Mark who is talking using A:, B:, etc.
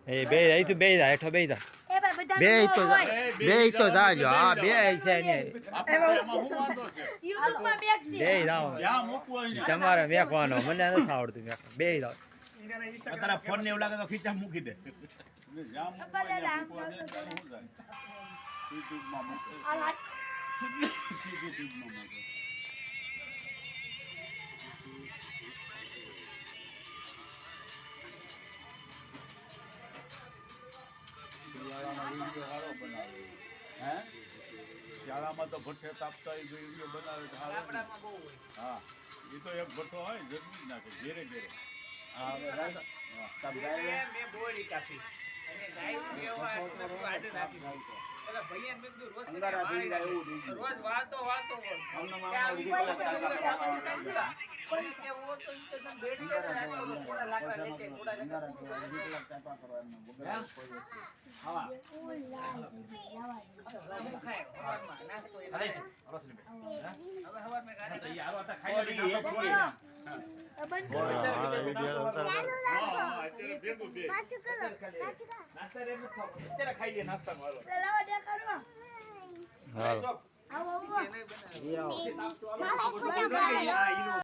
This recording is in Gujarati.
A: એ બે અહીં તો બે જા હેઠો બે જા
B: એ ભાઈ બધા
A: બે તો બે તો જાજો હા બે છે ને
B: YouTube માં બેક છે
A: બે જાઓ તમારે મેકવાનો મને નથી આવડતું મેક બે જાઓ
C: તારા ફોન ને એવું લાગે તો ખીચા મૂકી દે શાળામાં તો ભઠ્ઠે તાપતા વિડીયો બનાવે હા એ તો એક ભઠ્ઠો હોય જન્મી જ નાખે ઘેરે ઘેરે
A: હા
B: આવો આવો